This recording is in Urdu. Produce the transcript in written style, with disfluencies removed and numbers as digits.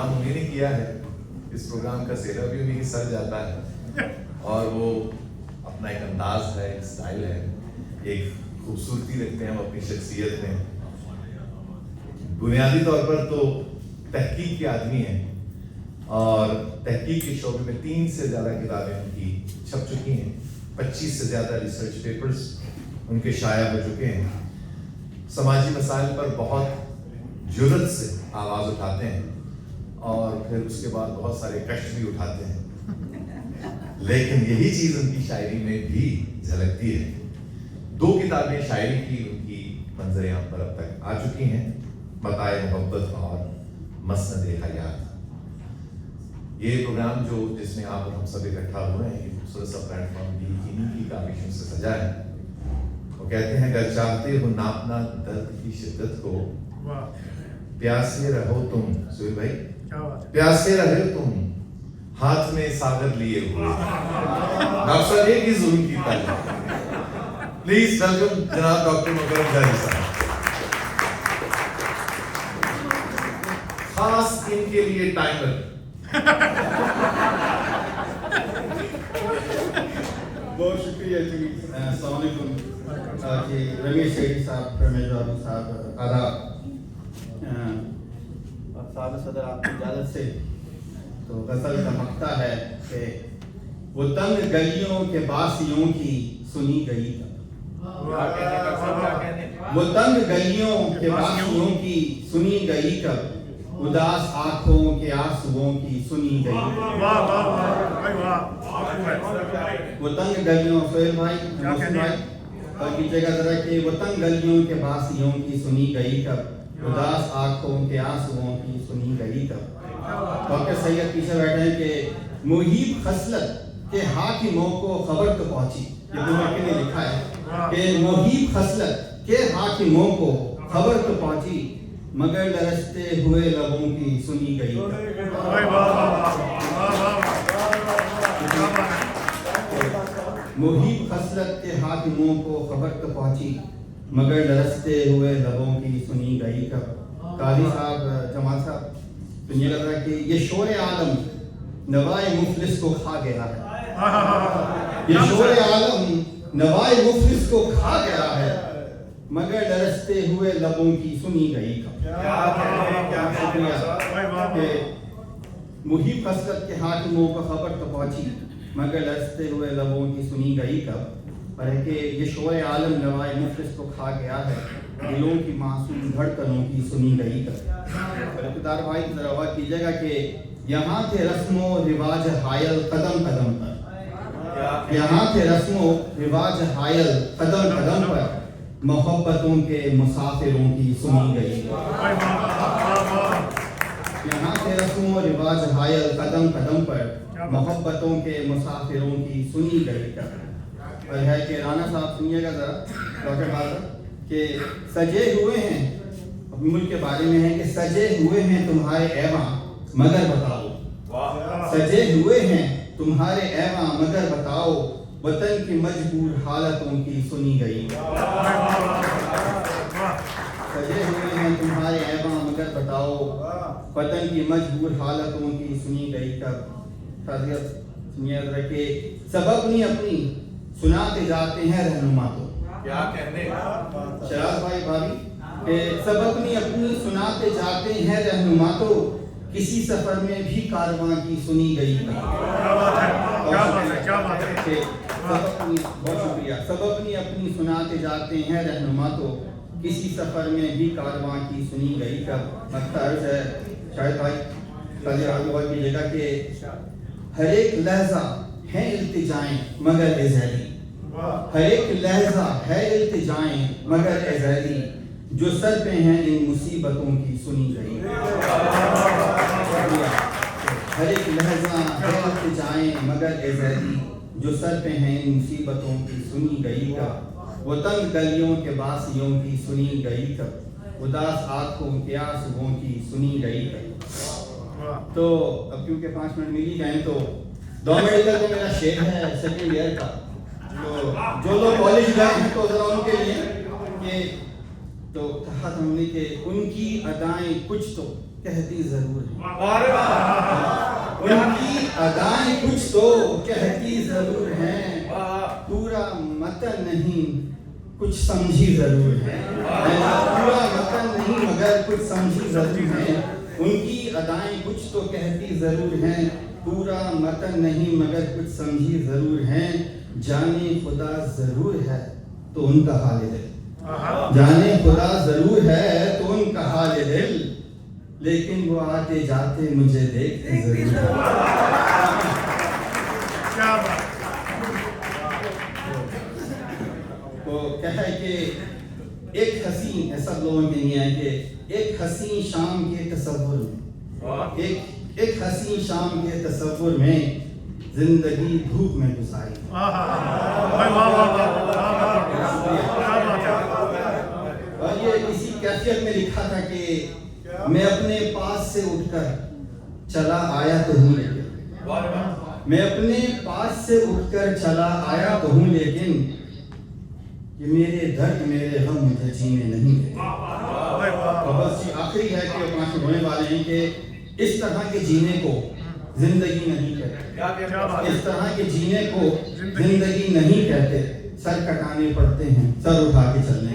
انہیں نے کیا ہے اس پروگرام کا سیرا بھی انہیں سر جاتا ہے اور وہ اپنا ایک انداز ہے، ایک سٹائل ہے، ایک خوبصورتی رکھتے ہیں وہ اپنی شخصیت میں. بنیادی طور پر تو تحقیق کے آدمی ہیں اور تحقیق کے شعبے میں 3 سے زیادہ کتابیں ان کی چھپ چکی ہیں، 25 سے زیادہ ریسرچ پیپرز ان کے شائع ہو چکے ہیں. سماجی مسائل پر بہت جرأت سے آواز اٹھاتے ہیں اور پھر اس کے بعد بہت سارے کشٹ بھی اٹھاتے ہیں، لیکن یہی چیز ان کی شاعری میں بھی جھلکتی ہے. 2 کتابیں شاعری کی ان کی منظر عام پر اب تک آ چکی ہیں، متاع محبت اور مسند حیات. یہ پروگرام جس میں آپ اور ہم سب اکٹھا ہوئے ہیں، یہ خوبصورت سا پلیٹ فارم بھی انہیں کی کاوشوں سے سجا ہے. وہ کہتے ہیں اگر چاہتے ہو ناپنا درد کی شدت کو، پیاسے رہو تم. سہیل بھائی، پیاسے رہے تم ہاتھ میں ساغر لیے ہوئے. ڈاکٹر صاحب ایک ہی ظلم کی ہے. پلیز ویلکم جناب ڈاکٹر مکرم جاری صاحب. خاص ان کے لیے ٹائمر. بہت شکریہ جی. السلام علیکم جی. رمیش شیخی صاحب، رمیش بابو صاحب، آداب. صاحب صدر آپ کی اجازت سے تو غزل کا مقطع ہے کہ وہ تنگ گلیوں کے باسیوں کی سنی گئی کب. وہ تنگ گلیوں کے باسیوں کی سنی گئی کب، اداس آنکھوں کے آنسوؤں کی سنی گئی. وہ تنگ گلیوں، سہیل بھائی اور کیجیے گا ذرا کہ وہ تنگ گلیوں کے باسیوں کی سنی گئی کب، اداس آنکھوں کے آنسوؤں کی سنی گئی کب. ڈاکٹر سید پیچھے بیٹھے ہیں کہ محیب خصلت کے حاکموں کو خبر تو پہنچی. یہ بلوکی نے لکھا ہے کہ محیب خصلت کے حاکموں کو خبر تو پہنچی، مگر لرزتے ہوئے لبوں کی سنی گئی. محیب خصلت کے حاکموں کو خبر تو پہنچی، مگر لرزتے ہوئے لبوں کی سنی گئی کب. قاضی صاحب، جمال صاحب، سنیے لگ رہا ہے کہ یہ شور عالم نوائے مفلس کو کھا گیا ہے. یہ شور عالم نوائے مفلس کو کھا گیا ہے، مگر لرزتے ہوئے لبوں کی سنی گئی کب. محیب خصلت کے حاکموں کو خبر تو پہنچی، مگر لرزتے ہوئے لبوں کی سنی گئی کب. اور ہے کہ یہ شور عالم نوائے مفلس کو کھا گیا ہے، دلوں کی معصوم دھڑکنوں کی سنی گئی کب. اور اقتدار بھائی ذرا غور کیجیے گا کہ یہاں تھے رسم و رواج حائل قدم قدم پر. یہاں تھے رسم و رواج حائل قدم قدم پر، محبتوں کے مسافروں کی سنی گئی. یہاں تھے رسم و رواج حائل قدم قدم پر، محبتوں کے مسافروں کی سنی گئی. اور ہے کہ رانا صاحب سنیے گا ذرا ڈاکٹر صاحب کہ سجے ہوئے ہیں، ملک کے بارے میں ہے کہ سجے ہوئے ہیں تمہارے ایواں مگر بتاؤ. سجے ہوئے ہیں تمہارے ایواں مگر بتاؤ، وطن کی مجبور حالتوں کی سنی گئی. سجے ہوئے ہیں تمہارے ایواں مگر بتاؤ، وطن کی مجبور حالتوں کی سنی گئی کب. سنیے ذرا کہ سبب نہیں اپنی سناتے جاتے ہیں رہنما تو. کیا کہنے شراز بھائی بھابھی کہ سبب نہیں اپنی سناتے جاتے ہیں رہنما تو، کسی سفر میں بھی کارواں کی سنی گئی. بہت شکریہ. سبب نہیں اپنی سناتے جاتے ہیں رہنما تو، کسی سفر میں بھی کارواں کی سنی گئی کب. مقصد ہے شاہد بھائی غور کیجیے گا کہ ہر ایک لہجہ ہے التجائیں مگر ازیلی. ہر ایک لہجہ ہے التجائیں مگر ازیلی، جو سر پہ ہیں ان مصیبتوں کی سنی گئی. ہر ایک لہجہ ہے التجائیں مگر ازیلی، جو سر پہ ہیں ان مصیبتوں کی سنی گئی کب. وہ تنگ گلیوں کے باسیوں کی سنی گئی کب، اداس آنکھوں کے آنسوؤں کی سنی گئی کب. تو اب کیونکہ 5 منٹ مل ہی گئے تو 2 میڈیکل کا میرا شعر ہے سیکنڈ ایئر کا. تو جو لوگ کالج گئے ہیں تو ذرا ان کے لیے کہ تو کہا تھا ہم نے کہ ان کی ادائیں کچھ تو کہتی ضرور ہیں، ان کی ادائیں کچھ تو کہتی ضرور ہیں، پورا متن نہیں کچھ سمجھی ضرور ہے، پورا متن نہیں مگر کچھ سمجھی ضرور ہے، ان کی ادائیں کچھ تو کہتی ضرور ہیں، پورا متن نہیں مگر کچھ سمجھی ضرور ہیں، جانے خدا ضرور ہے تو ان کا حال دل، جانے خدا ضرور ہے تو ان کا حال دل، لیکن وہ آتے جاتے مجھے دیکھتے ضرور ہیں۔ وہ کہے کہ ایک حسین، سب لوگوں کے لیے ہے کہ ایک حسین شام کے تصور میں، ایک حسین شام کے تصور میں زندگی دھوپ میں گزاری، اور یہ اسی کیفیت میں لکھا تھا کہ میں اپنے پاس سے اٹھ کر چلا آیا تو ہوں لیکن، میں اپنے پاس سے اٹھ کر چلا آیا تو ہوں لیکن، کہ میرے درد میرے غم مجھے جینے نہیں دیتے۔ اور بس یہ آخری ہے کہ اپنا ہونے والے ہیں کہ اس طرح کے جینے کو زندگی نہیں کہتے، اس طرح کے جینے کو زندگی نہیں کہتے، سر کٹانے پڑتے ہیں سر اٹھا کے چلنے۔